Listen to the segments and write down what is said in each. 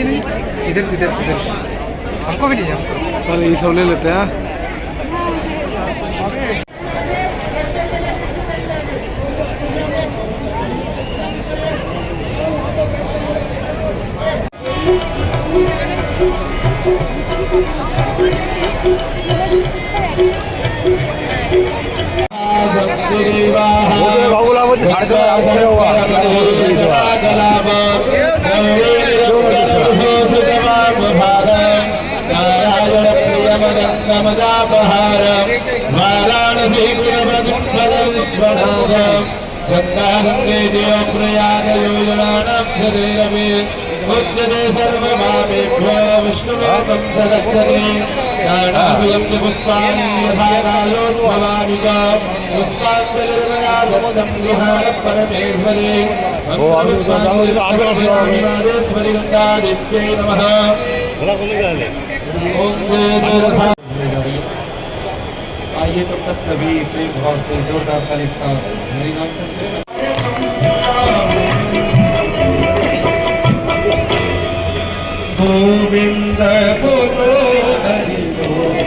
नहीं, इधर से इधर से इधर, हमको भी नहीं है हमको। अरे ये सब ले लेते हैं। वाराणसी गंगागंगे प्रयाग योजनानां शरीरमे उच्यते सर्वभावेभ्यो विष्णुलोकं स गच्छति ज्ञानाभियं पुष्पाणि यथा कालोद्भवानिक पुष्पाञ्जलिर्मया दत्तं विहार परमेश्वरी मन्त्रपुष्पाञ्जलिर्महेश्वरी गंगादेव्यै नमः। आइए तब तक सभी प्रेम भाव से जोरदार ताली एक साथ हरि नाम संकीर्तन। गोविंद बोलो हरि बोलो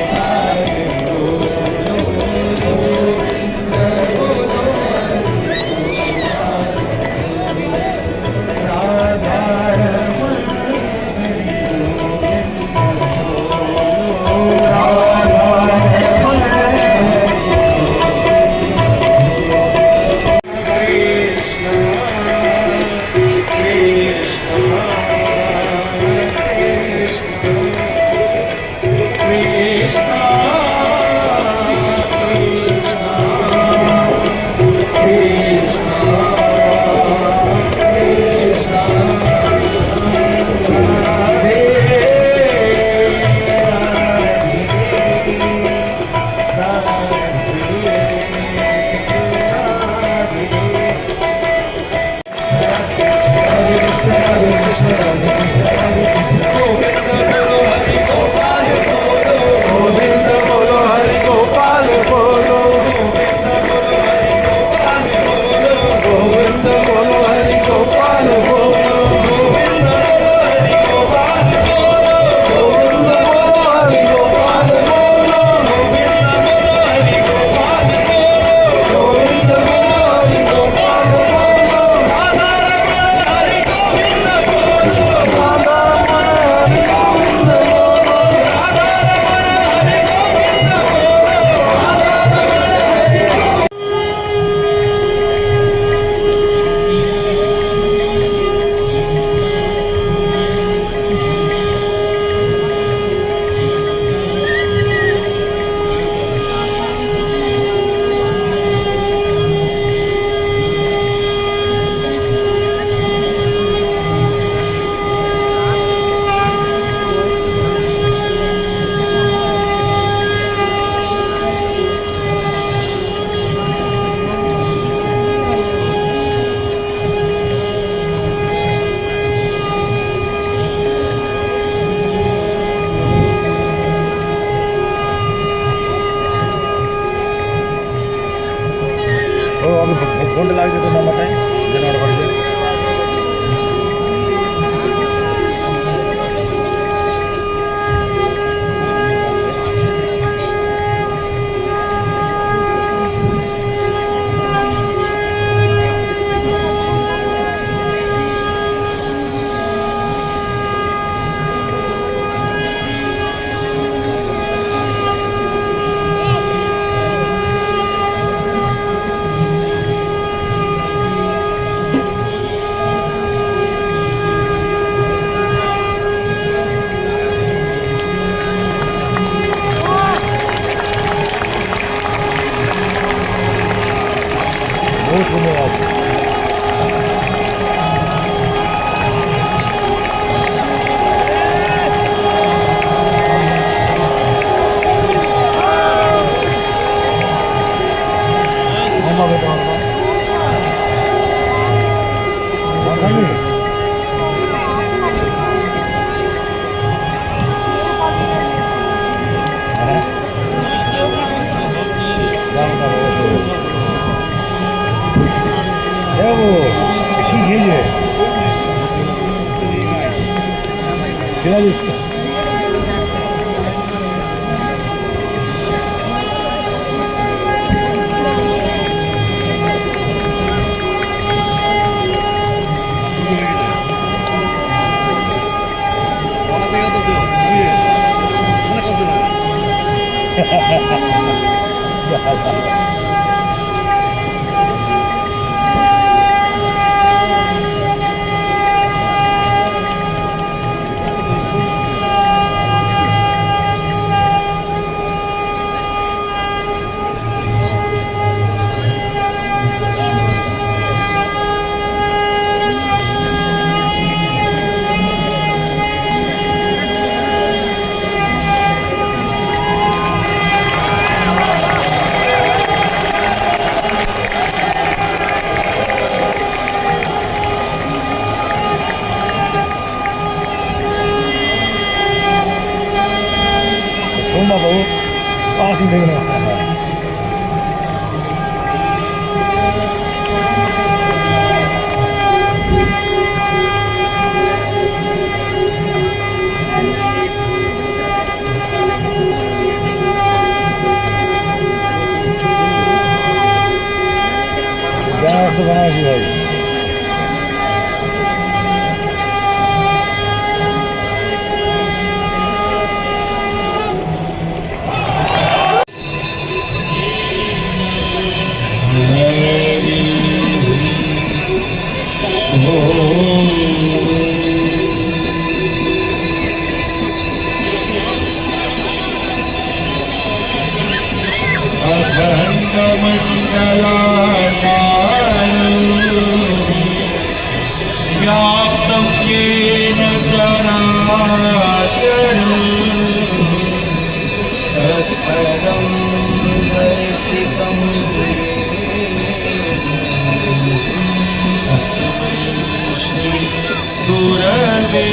ಗುಂಡು ಲಾಗ್ತಿತ್ತು ನಮ್ಮ ಮನೆ ಜನ ಹೊರಗಡೆ తీసుకో सोमा बाबू पास में देखना गैस तो बना दी भाई व्याप्तं येन चराचरं तत्पदं दर्शितं श्री गुरवे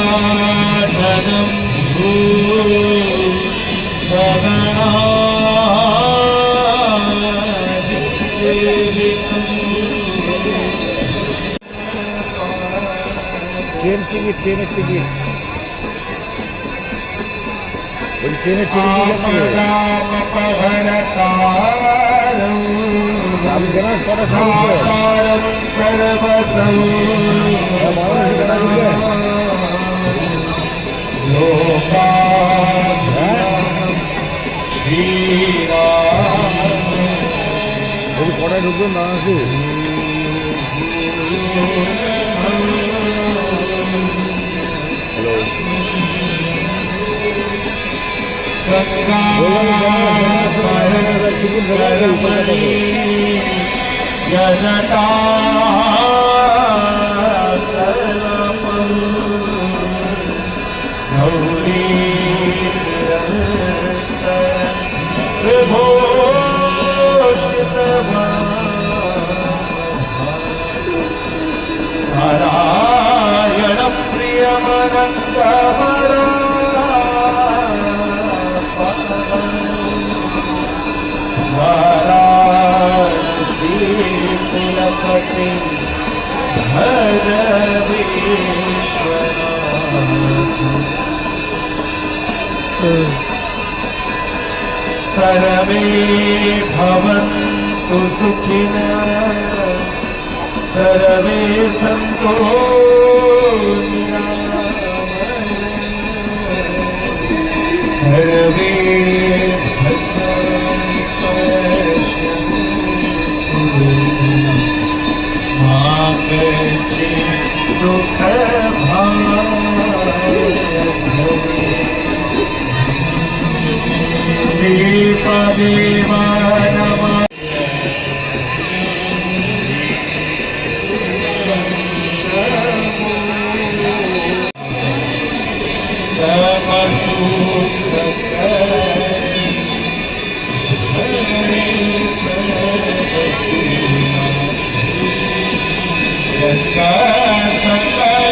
गदाधरं ट्रेन टिकट बोल ट्रेन टिकट कड़ा ढुकबो ना नारायण प्रियमनंदहरा वाराणसी कुलपति भज विश्वनाथ सर्वे भवन्तु सुखिनः सर्वे सन्तु सर्वे मा कश्चित् देवा नमः सकल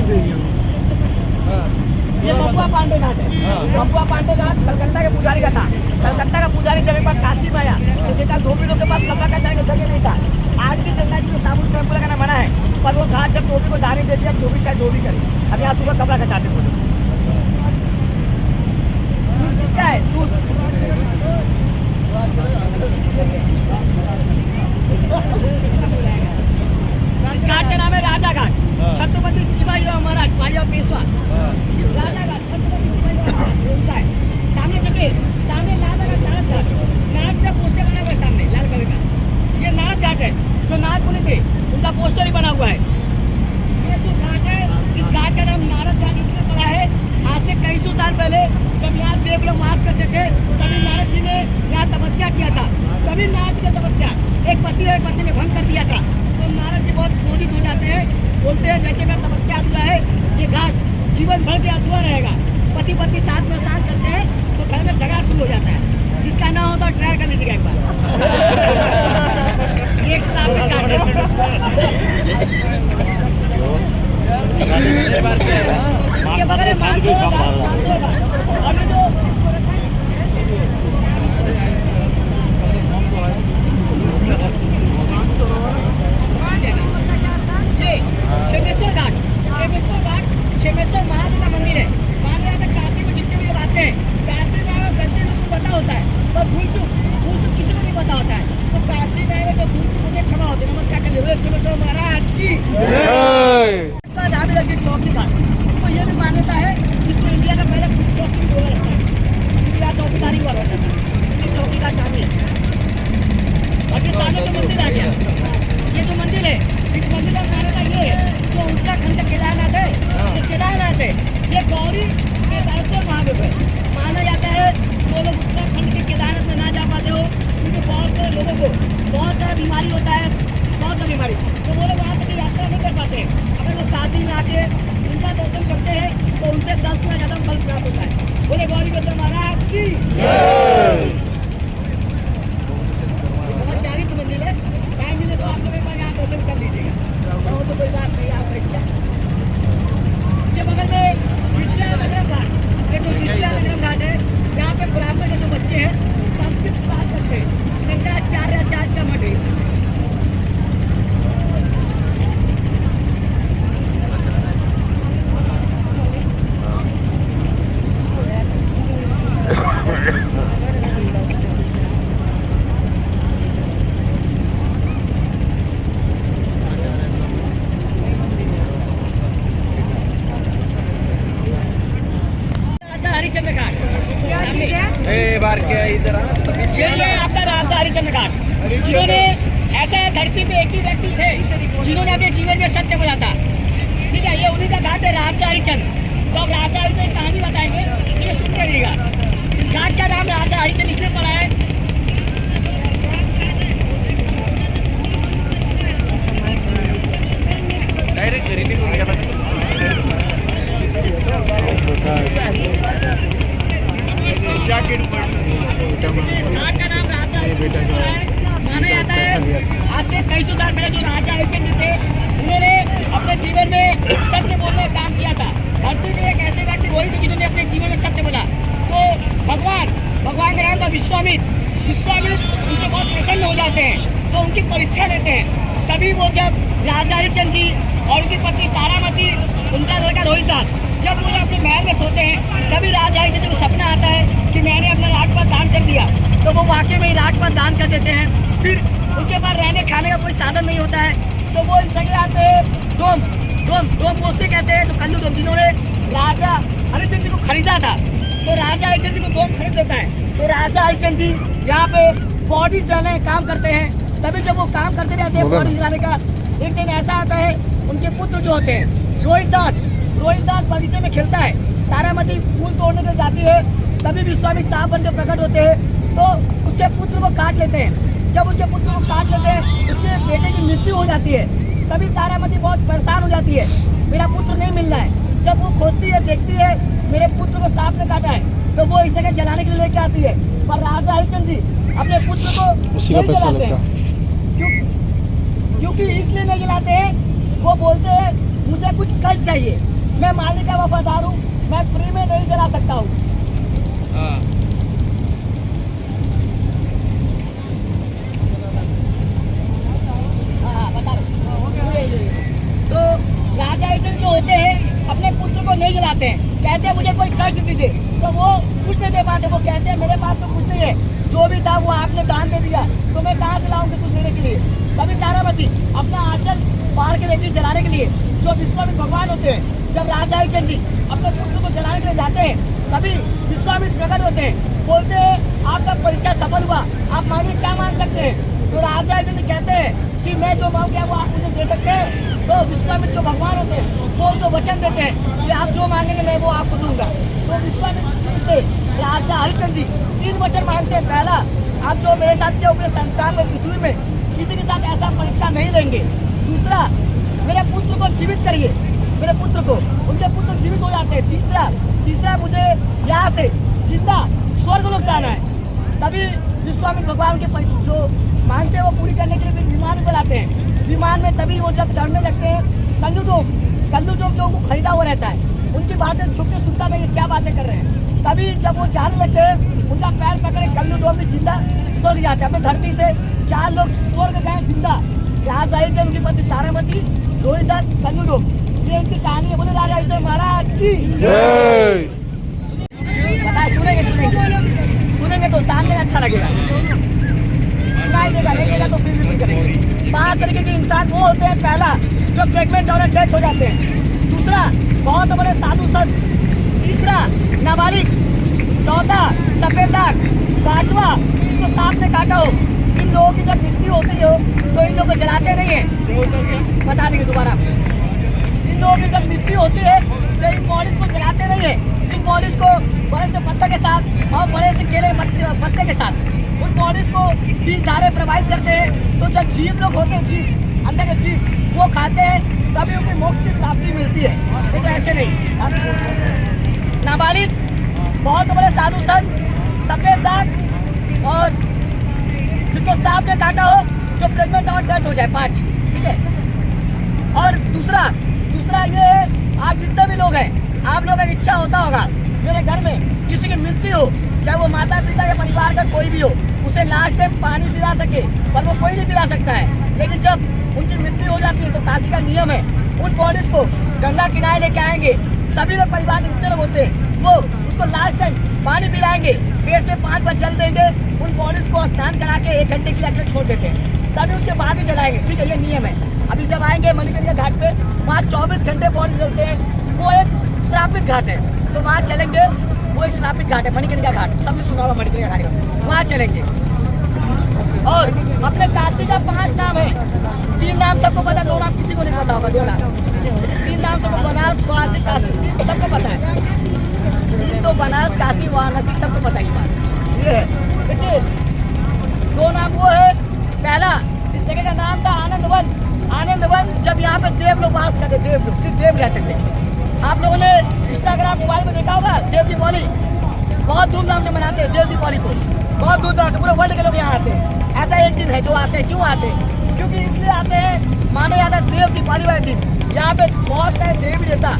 ये बबुआ पांडे घाट है। बबुआ पांडे घाट कलकत्ता के पुजारी का था। कलकत्ता का पुजारी जब एक बार काशी में आया तो देखा धोबी लोग के पास कपड़ा का जाने का जगह नहीं था। आज भी गंगा जी को साबुन शैम्पू लगाना मना है, पर वो घाट जब धोबी को दाने दे दिया, धोबी चाहे धोबी करे। अब यहाँ सुबह कपड़ा कटाते बोले क्या है इस घाट का नाम है राजा घाट। छत्रपति शिवाजीराव महाराज भाई और पेशवा राजा घाट छत्रपति शिवाजीराव बोलता है। सामने देखिए, सामने राजा घाट नारद घाट, नारद का पोस्टर बना हुआ है सामने लाल कलर का। ये नारद घाट है, जो नारद मुनि थे उनका पोस्टर ही बना हुआ है। ये जो घाट है, इस घाट का नाम नारद घाट इसलिए पड़ा है, आज से कई सौ साल पहले जब यहाँ देव लोग वास करते थे तभी नारद जी ने यहाँ तपस्या किया था। तभी नारद जी की तपस्या एक पति और एक पत्नी ने भंग कर दिया था। तो नारद जी बहुत क्रोधित हो जाते हैं, बोलते हैं जैसे मेरा तपस्या अधूरा है, ये घाट जीवन भर के अधूरा रहेगा। पति पत्नी साथ में स्नान करते हैं तो घर में झगड़ा शुरू हो जाता है। जिसका ना हो तो ट्राई कर लीजिएगा एक बार। एक श्राप में काट इसके बगल में मानसरोवर घाट और ये जो क्षेमेश्वर घाट, क्षेमेश्वर महादेव का मंदिर है। माने यहाँ पे काशी में जितने भी लोग आते हैं, काशी में गलती लोग को पता होता है, पर भूल चूक किसी को नहीं पता होता है। तो काशी में जो भूल चूक मुझे क्षमा होती है। नमस्कार कर लीजिए क्षेमेश्वर महाराज की। चौकी घाट, तो ये भी मान्यता है जिसको इंडिया का पहले चौकी बोला जाता है। इंडिया चौकीदारी हुआ करता था, इसलिए चौकी घाट शामिल है। और ये सामने जो मंदिर आ गया, ये जो मंदिर है, इस मंदिर का मान्यता ये है जो उत्तराखंड के केदारनाथ है, ये गौरी केदारेश्वर महादेव है। माना जाता है जो लोग उत्तराखंड के केदारनाथ में ना जा पाते हो, क्योंकि बहुत सारे लोगों को बहुत सारा बीमारी होता है, बहुत सा बीमारी, तो वो लोग वहाँ तक यात्रा नहीं कर पाते हैं। अगर वो काशी में आके उनका दर्शन करते हैं तो उनसे 10 गुना ज़्यादा फल प्राप्त होता है। बोले गौरी केदार महाराज की। बहुत चारित मंदिर है, टाइम मिले तो आप लोग एक बार यहाँ दर्शन कर लीजिएगा। तो कोई बात नहीं, आपका इच्छा। इसके बगल में विजया नगरम घाट, ये जो विजया नगरम घाट है, यहाँ पे ब्राह्मण के जो बच्चे हैं संस्कृत बात करते हैं। शंकराचार्य का मठ है। हरिचंद्र घाट यही है आपका राजा हरिचंद्र घाट। जिन्होंने ऐसा धरती पे एक ही व्यक्ति थे जिन्होंने अपने जीवन में सत्य बोला था। ठीक है, ये उन्हीं का घाट है राजा हरिचंद्र। तो अब राजा हरिचंद्र कहानी बताएंगे, ये सुन करिएगा। इस घाट का नाम राजा हरिचंद्र इसलिए पड़ा है, घाट का नाम राजा माना जाता है। आज से कई सौ साल पहले जो राजा हरिचंद्र थे, उन्होंने अपने जीवन में सत्य बोलने का काम किया था। धरती में एक ऐसे व्यक्ति वही थे जिन्होंने अपने जीवन में सत्य बोला। तो भगवान का नाम था विश्वामित्र उनसे बहुत प्रसन्न हो जाते हैं, तो उनकी परीक्षा लेते हैं। तभी वो जब राजा हरिचंद्र जी और उनकी पत्नी तारामती, उनका लड़का रोहित दास, जब वो अपने महल में सोते हैं, तभी राजा हरिचंद्र को सपना आता है कि मैंने अपना राजपाट दान कर दिया। तो वो वाकई में ही राजपाट दान कर देते हैं। फिर उनके पास रहने खाने का कोई साधन नहीं होता है, तो वो इन जगह आते हैं डोम पोस्ते कहते हैं, तो कल्लू डोम, जिन्होंने राजा हरिचंद्र जी को खरीदा था। तो राजा हरिचंद्र जी को डोम खरीद देता है। तो राजा हरिचंद्र जी यहाँ पे बॉडी जलाने काम करते हैं। तभी जब वो काम करते रहते हैं बॉडी जलाने का, एक दिन ऐसा आता है, उनके पुत्र जो होते हैं रोहित दास बगीचे में खेलता है, तारामती फूल तोड़ने के जाती है। तभी विश्वामित्र साहब बन के प्रकट होते हैं, तो उसके पुत्र को काट लेते हैं। जब उसके पुत्र को काट लेते हैं, उसके बेटे की मृत्यु हो जाती है। तभी तारामती बहुत परेशान हो जाती है, मेरा पुत्र नहीं मिल रहा है। जब वो खोजती है, देखती है मेरे पुत्र को सांप ने काटा है, तो वो इस जगह जलाने के लिए लेके आती है। पर राजा हरिचंद्र जी अपने पुत्र को नहीं जलाते हैं, क्योंकि इसलिए नहीं जलाते हैं, वो बोलते हैं मुझे कुछ कष्ट चाहिए। मैं मालिक का वफादार हूँ, मैं फ्री में नहीं जला सकता हूँ। हाँ, बता रहे। तो राजा इतने जो होते हैं अपने पुत्र को नहीं जलाते हैं, कहते हैं मुझे कोई कर्ज दीजिए, तो वो कुछ नहीं दे पाते। वो कहते हैं मेरे पास तो कुछ नहीं है, जो भी था वो आपने दान दे दिया, तो मैं कहाँ से लाऊंगी कुछ देने के लिए। तभी तारामती अपना आंचल फाड़ के देती जलाने के लिए, जो विश्वामित्र भगवान होते हैं। जब राजा हरिश्चंद्र जी अपने पुत्र को जलाने के लिए जाते हैं, तभी विश्वामित्र प्रकट होते हैं, बोलते हैं आपका परीक्षा सफल हुआ, आप मांगिए क्या मांग सकते हैं। तो राजा हरिश्चंद्र कहते हैं कि मैं जो मांगूंगा वो आप मुझे दे सकते हैं। तो विश्वामित्र जो भगवान होते हैं वो तो वचन देते हैं कि आप जो मांगेंगे मैं वो आपको दूंगा। तो विश्वामित्र जी से राजा हरिश्चंद्र जी 3 वचन मांगते हैं। पहला, आप जो मेरे साथ किया पूरे संसार में, पृथ्वी में किसी के साथ ऐसा परीक्षा नहीं लेंगे। दूसरा, मेरे पुत्र को जीवित करिए, मेरे पुत्र को, उनके पुत्र जीवित हो जाते हैं। तीसरा मुझे यहाँ से जिंदा स्वर्ग लोग जाना है। तभी विश्वामित्र भगवान के जो मांगते हैं वो पूरी करने के लिए विमान में लाते हैं। विमान में तभी वो जब चढ़ने लगते हैं, कल्लूडोम जो उनको खरीदा हुआ रहता है, उनकी बातें छुप के सुनता नहीं है क्या बातें कर रहे हैं। तभी जब वो जाने लगते हैं, उनका पैर पकड़े कल्लूडोम में जिंदा स्वर्ग जाते हैं। अपने धरती से 4 लोग स्वर्ग गए जिंदा। यहाँ साहिब उनकी पत्नी तारामती, रोहिदास, कल्लूडोम, ये उनकी कहानी है। बोले राजा हरिश्चंद्र महाराज की जय। बताए, सुनेंगे तो जानने में अच्छा लगेगा, सुनाई देगा, लगेगा तो फिर भी करेंगे। 5 तरीके के इंसान वो होते हैं। पहला, जो प्रेगनेंट और डेथ हो जाते हैं। दूसरा, बहुत बड़े साधु संत। तीसरा, नाबालिग। चौथा, सफेद दाग। 5वां, जिनको सांप ने काटा हो। इन लोगों की जब मृत्यु होती हो तो इन लोगों को जलाते नहीं है, बता देंगे दोबारा। इन लोगों की जब मृत्यु होती है तो इन बॉडीज को जलाते नहीं है। इन बॉडीज को बड़े से पत्ते के साथ और बड़े से केले पत्ते के साथ उन बॉडीज को 20 धारे प्रवाहित करते हैं। तो जब जीव लोग होते हैं, जीव अंदर के जीव, वो खाते हैं, तभी उन्हें मोक्ष की प्राप्ति मिलती है, नहीं तो ऐसे नहीं। नाबालिग, बहुत बड़े साधु संत, सफेद दाग और जिसको सांप ने काटा हो, जो प्रेगनेंट और डेथ हो जाए, 5, ठीक है। और दूसरा ये है, आप जितने भी लोग हैं, आप लोगों की इच्छा होता होगा मेरे घर में किसी की मृत्यु हो, चाहे वो माता पिता या परिवार का कोई भी हो, उसे लास्ट टाइम पानी पिला सके, पर वो कोई नहीं पिला सकता है। लेकिन जब उनकी मृत्यु हो जाती है तो काशी का नियम है, उन बॉडीज को गंगा किनारे लेके आएंगे। सभी लोग परिवार के जितने लोग होते हैं वो उसको लास्ट टाइम पानी पिलाएंगे, पेट में 5 बार चल देंगे, उन बॉडीज को स्नान करा के 1 घंटे के लिए छोड़ देते हैं, तभी उसके बाद ही जलाएंगे, ठीक है, ये नियम है। अभी जब आएंगे मणिकर्णिका घाट पे, वहाँ 24 घंटे बॉडी चलते हैं। वो एक श्रापित घाट है, तो वहाँ चलेंगे। वो एक श्रापित घाट है, मणिकर्णिका घाट, सबने सुना होगा मणिकर्णिका घाट, वहाँ चलेंगे। और अपने काशी का 5 नाम है। 3 नाम सबको पता है, 2 नाम किसी को नहीं पता होगा। 2 नाम, 3 नाम सबको, बनारस, काशी, सबको पता है। 3 तो बनारस, काशी, वाराणसी, सबको पता ही बात ये है। देखिए 2 नाम वो है। पहला, इस जगह का नाम था आनंदवन। आनंदवन जब यहाँ पे देव लोग वास करते, देव लोग, सिर्फ देव रहते थे। आप लोगों ने इंस्टाग्राम, मोबाइल में देखा होगा, देव दीपावली बहुत धूमधाम से मनाते हैं। देव दीपावली को बहुत धूमधाम से पूरे वर्ल्ड के लोग यहाँ आते हैं। ऐसा एक दिन है जो आते हैं। क्यों आते हैं? क्योंकि इसलिए आते हैं, माना जाता है देव दीपावली वाले दिन यहाँ पे बहुत सारे देवी देवता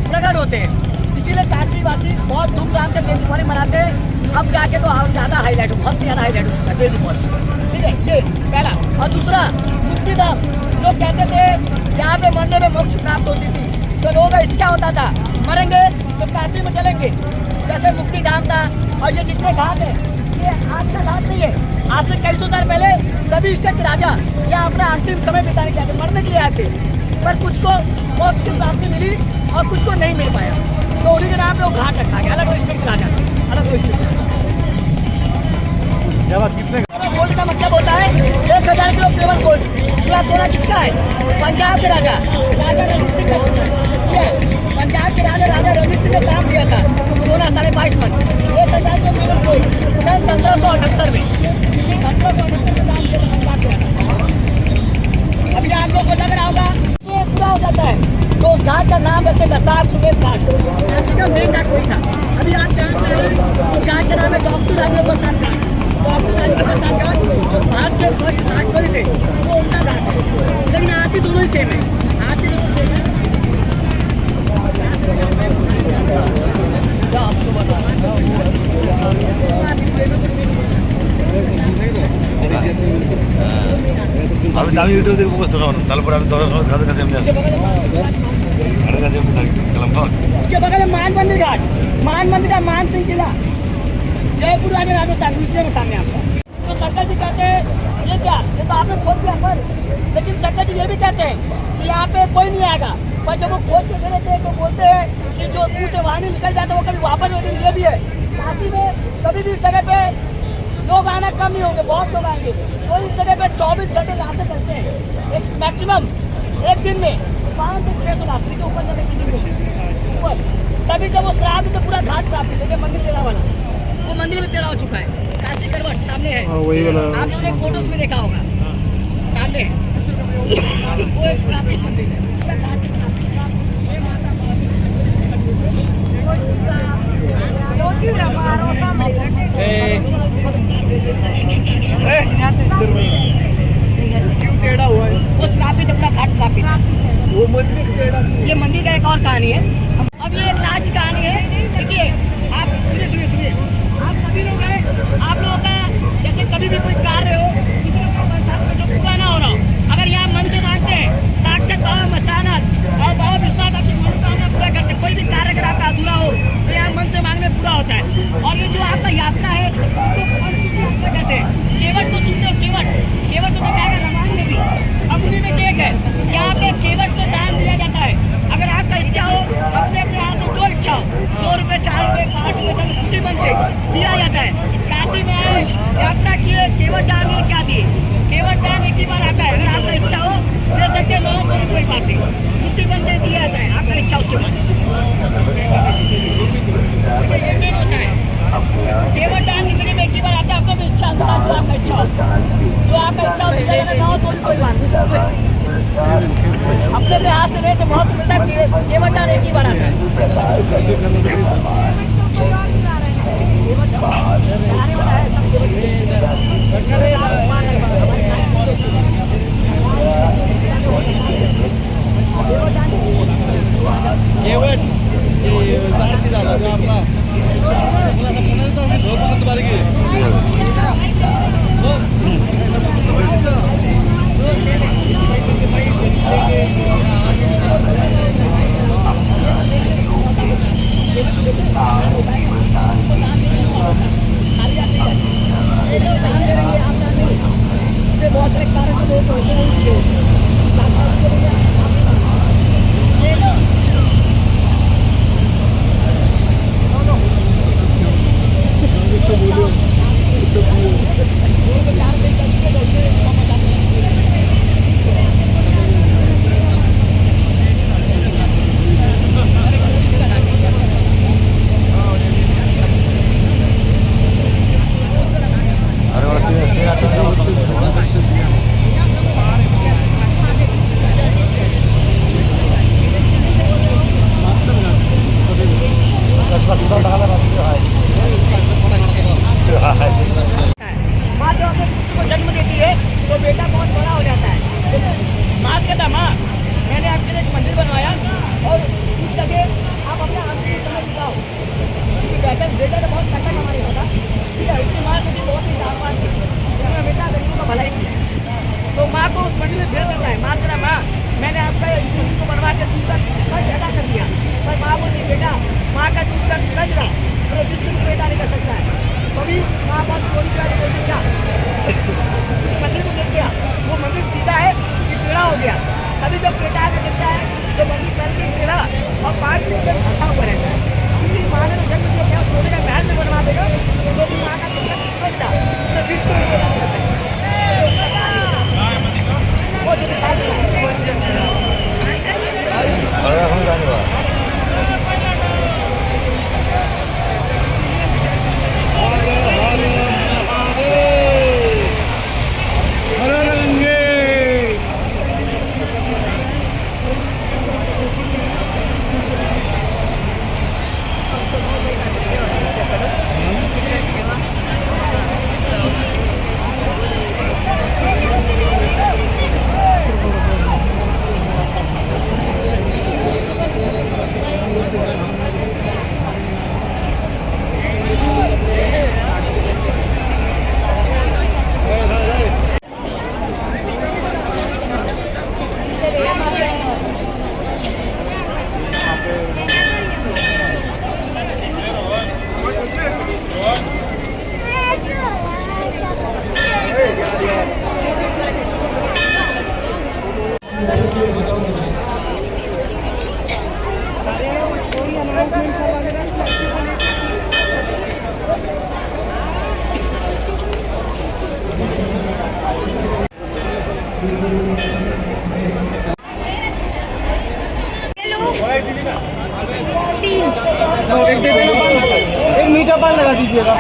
प्रकट होते हैं, इसीलिए काशीवासी बहुत धूमधाम से देव दीपावली मनाते हैं। अब जाके तो ज़्यादा हाईलाइट हो, बहुत से ज़्यादा हाईलाइट हो चुका है देव दीपावली, ठीक है, ये पहला। और दूसरा, मुक्तिधाम। लोग कहते थे यहाँ पे मरने में मोक्ष प्राप्त होती थी, तो लोगों का इच्छा होता था मरेंगे तो काशी में चलेंगे, जैसे मुक्तिधाम था। और ये जितने घाट है, ये आज का घाट नहीं है, आज से कई सौ साल पहले सभी स्टेट के राजा यहाँ अपना अंतिम समय बिताने के आते, मरने के लिए आते, पर कुछ को मोक्ष की प्राप्ति मिली और कुछ को नहीं मिल पाया, तो उन्हीं के नाम पे वो घाट रखा गया। अलग स्टेट के राजा, अलग स्टेट के राजा। गोल्ड का मतलब होता है 1000 किलो प्योर गोल्ड। पूरा सोना किसका है? पंजाब के राजा रणजीत सिंह का सोना। पंजाब के राजा रणजीत सिंह ने काम दिया था सोना 22.5 मन, 1000 किलो प्योर गोल्ड सन 1778 में। 1778 में काम किया था पंजाब के राजा। अभी आप लोग को लग रहा होगा तो पूरा हो जाता है, तो उस घाट का नाम रखते दसार सुबेद घाट। ऐसे का मेन घाट वही था। अभी आप जानते हैं उस घाट का नाम है डॉक्टर राजेंद्र प्रसाद घाट। जो भारत के फर्स्ट घाट बने थे वो उनका घाट है, लेकिन आरती दोनों ही सेम है, आरती दोनों सेम है। দুটো দিকে মুখস্থ খাওয়ানো, তারপরে আমি 10টার সময় খাদের কাছে এমনি আসি, খাদের কাছে এমনি থাকি গেলাম বাস। उसके बगल में मान मंदिर घाट, मान मंदिर का मान सिंह किला, जयपुर राजस्थान राजस्थान दूसरे में सामने आपका। तो शंकर जी कहते हैं ये क्या, ये तो आपने खोद दिया सर, लेकिन शंकर जी ये भी कहते हैं कि यहाँ पे कोई नहीं आएगा, पर जब वो खोद के दे देते हैं तो बोलते हैं कि जो मुँह से वाणी निकल जाता है वो कभी वापस नहीं, लेकिन ये भी है काशी में कभी भी इस जगह पे लोग आना कम नहीं होंगे, बहुत लोग आएंगे। तो इस जगह पे 24 घंटे यहाँ से करते हैं, एक मैक्सिमम एक दिन में 500 से 600 रात्रि के ऊपर जाने की दिन ऊपर। तभी जब वो श्राप तो पूरा घाट श्राप देखिए, मंदिर टेढ़ा वाला, वो मंदिर भी टेढ़ा हो चुका है, काशी करवट सामने है, आप लोगों ने फोटोज में देखा होगा सामने है। वो एक श्राप मंदिर है, पूरा घाट श्राप है। जय माता वो श्रापित अपना घाट श्रापित, वो मंदिर ये मंदिर का एक और कहानी है। अब ये एक राज कहानी है। देखिए आप सुनिए सुनिए सुनिए, आप सभी लोग हैं, आप लोगों का जैसे कभी भी कोई कार्य हो किसी का साथ में जो पूरा ना हो रहा हो, अगर यहाँ मन से मांगते हैं साक्षात बाबा मसानाथ और बाबा विश्वनाथ आपकी मनोकामना पूरा करते, कोई भी कार्य अगर आपका अधूरा हो तो यहाँ मन से मांगने पूरा होता है। और ये जो आपका यात्रा है तो कहते हैं केवट को सुनते हो, केवट केवट को दिखाएगा रामायण में भी, अब उन्हीं में से एक है। यहाँ पे केवट को दान दिया जाता है, अगर आपका इच्छा हो अपने अपने हाथ में जो इच्छा हो, 2 रुपये 4 रुपये 5 रुपये तक उसी मन से दिया जाता है। काशी में आए यात्रा किए, केवट दान में क्या दिए, केवट दान एक ही बार आता है, अगर आपका इच्छा हो दे सकते हैं, लोगों को कोई बात नहीं, मुट्ठी बंद दे दिया जाता है, आपका इच्छा उसके बाद ये मेन होता है। केवट दान जिंदगी में एक ही बार आता है, आपको भी इच्छा अनुसार जो आपका इच्छा हो, जो आपका इच्छा हो जाओ तो कोई बात नहीं, अपने अपने हाथ से रहे से बहुत मिलता है। केवट दान एक ही बार आता है। इससे बहुत सारे कार्य तो लोग होते हैं, माँ जो अपने पुत्र को जन्म देती है तो बेटा बहुत बड़ा हो जाता है। माँ कहता माँ मैंने आपके लिए एक मंदिर बनवाया और उस जगह आप अपना अंतिम समय बिताओ, क्योंकि बेटा तो बहुत पैसा कमा रहा था, ठीक है। इसकी माँ थी बहुत ही जागवान थी, उन्होंने हमेशा गरीबों का भलाई किया, तो माँ को उस मंदिर में भेज देता है। माँ कहता माँ मैंने आपका इस मंदिर को बनवा के दूध का पैदा कर दिया, पर माँ बोलती बेटा माँ का दूध का लग रहा तो जिस बेटा नहीं कर सकता है। कभी माँ बाप चोरी करा बोलते क्या उस मंदिर को देख गया, वो मंदिर सीधा है कि टेढ़ा हो गया, कभी जब बेटा आगे देखता है तो मंदिर करके टेढ़ा और 5 दिन तक फंसा हुआ रहता है। क्योंकि माँ ने जन्म दिया क्या सोने का महल में बनवा देगा तो भी माँ का बचता तो विश्व वो जो एक मीठा पान लगा दीजिएगा।